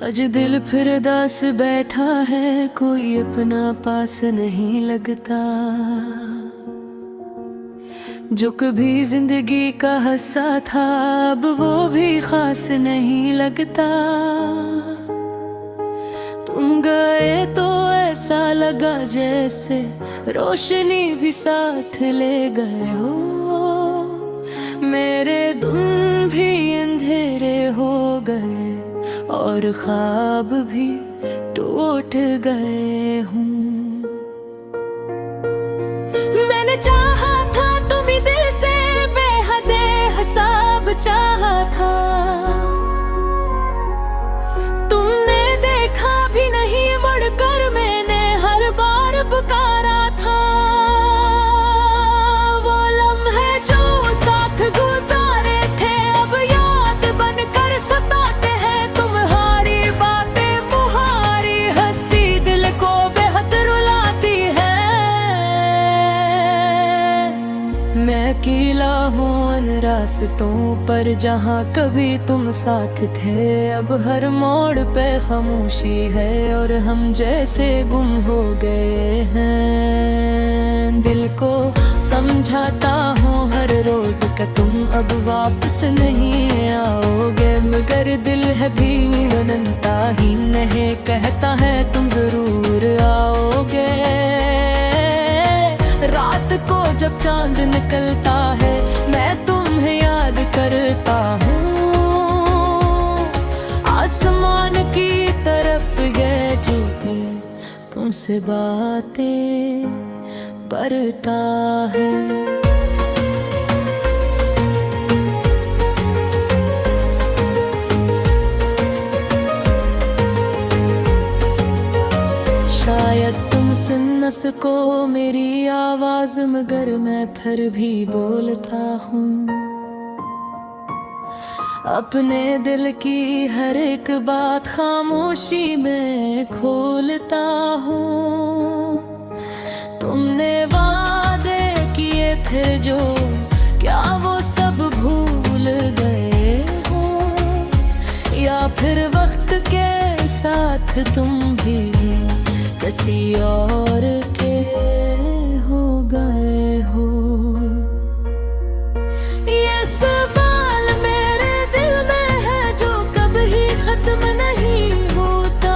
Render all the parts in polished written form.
आज दिल फिर दास बैठा है, कोई अपना पास नहीं लगता। जो कभी जिंदगी का हिस्सा था, अब वो भी खास नहीं लगता। तुम गए तो ऐसा लगा जैसे रोशनी भी साथ ले गए हो। मेरे दिन भी अंधेरे हो गए और ख्वाब भी टूट गए हूँ। मैंने चाहा था तुम्हीं दिल से, बेहद हिसाब चाहा था। तुमने देखा भी नहीं मुड़कर, मैंने हर बार पुकारा था। वो लम्हे जो साथ गुजारे थे, अब याद बनकर सताते हैं। तुम्हारी बातें मुहारी हंसी दिल को बेहद रुलाती है। मैं अकेला हूँ इन रास्तों पर, जहाँ कभी तुम साथ थे। अब हर मोड़ पे खामोशी है और हम जैसे गुम हो गए हैं। दिल को समझाता हूँ हर रोज का तुम अब वापस नहीं आओगे, मगर दिल है भी मनता ही नहीं, कहता है तुम जरूर आओगे। रात को जब चांद निकलता है, मैं तुम्हें याद करता हूँ। आसमान की तरफ ये झूठे तुमसे बातें करता है। शायद तुम सुन न सको मेरी आवाज, मगर मैं फिर भी बोलता हूँ। अपने दिल की हर एक बात खामोशी में खोलता हूँ। तुमने वादे किए थे जो, क्या वो सब भूल गए हो? या फिर वक्त के साथ तुम भी किसी और के हो गए हो? ये सवाल मेरे दिल में है जो कभी खत्म नहीं होता।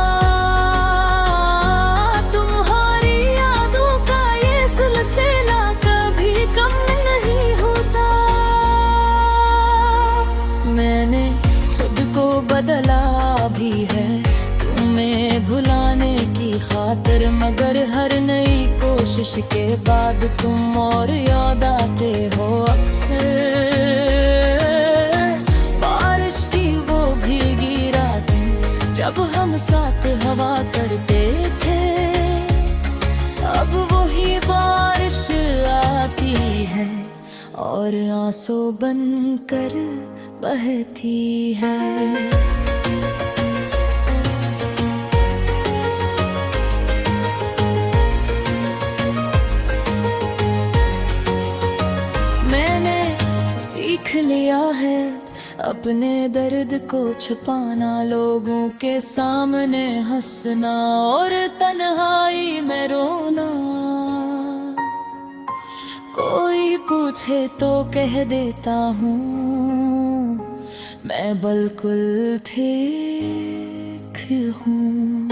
तुम्हारी यादों का ये सिलसिला कभी कम नहीं होता। मैंने खुद को बदला भी है तुम्हें भुलाने की खातिर, मगर हर नई कोशिश के बाद तुम और याद आते हो अक्सर। बारिश की वो भीगी रातें जब हम साथ हवा करते थे, अब वही बारिश आती है और आंसू बनकर बहती है। सीख लिया है अपने दर्द को छुपाना, लोगों के सामने हंसना और तन्हाई में रोना। कोई पूछे तो कह देता हूँ मैं बिल्कुल ठीक हूँ।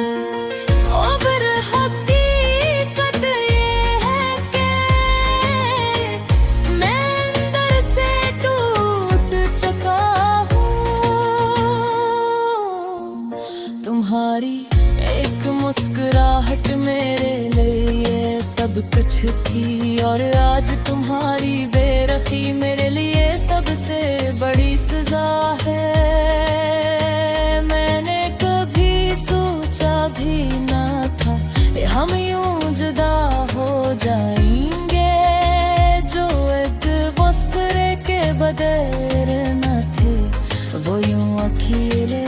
और हकीकत ये है कि मैं अंदर से टूट चुका हूँ। तुम्हारी एक मुस्कुराहट मेरे लिए सब कुछ थी, और आज तुम्हारी बेरखी मेरे लिए सबसे बड़ी सजा है। मैंने कभी सोचा भी ना था कि हम यूं जुदा हो जाएंगे, जो एक दूसरे के बदर न थे वो यूं अकेले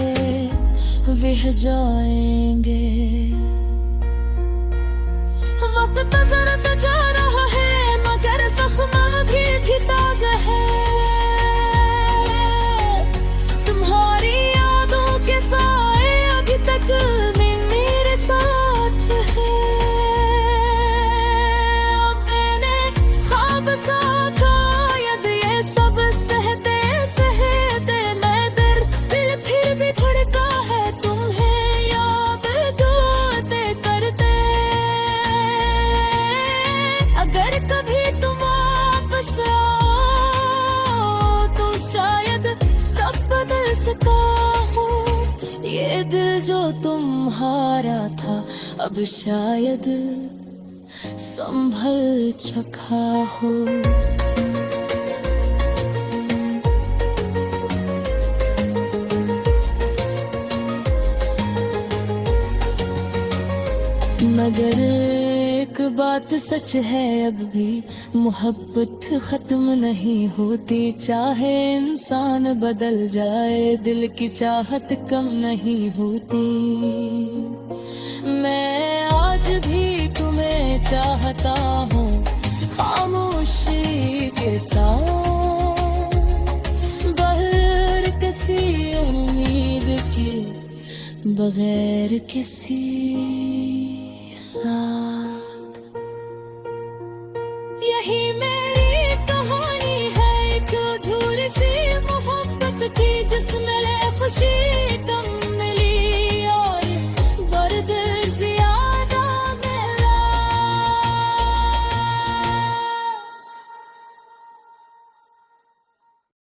बह जाएंगे। वक्त गुजरता जा रहा है मगर जख्म भी ताज़ा है। तुम्हारी यादों के साए अभी था, अब शायद संभल चुका हो। मगर एक बात सच है, अब भी मोहब्बत खत्म नहीं होती। चाहे इंसान बदल जाए, दिल की चाहत कम नहीं होती। मैं आज भी तुम्हें चाहता हूँ, खामोशी के साथ, बगैर किसी उम्मीद के, बगैर किसी साथ। यही मेरी कहानी है, एक अधूरी सी मोहब्बत की जिसमें खुशी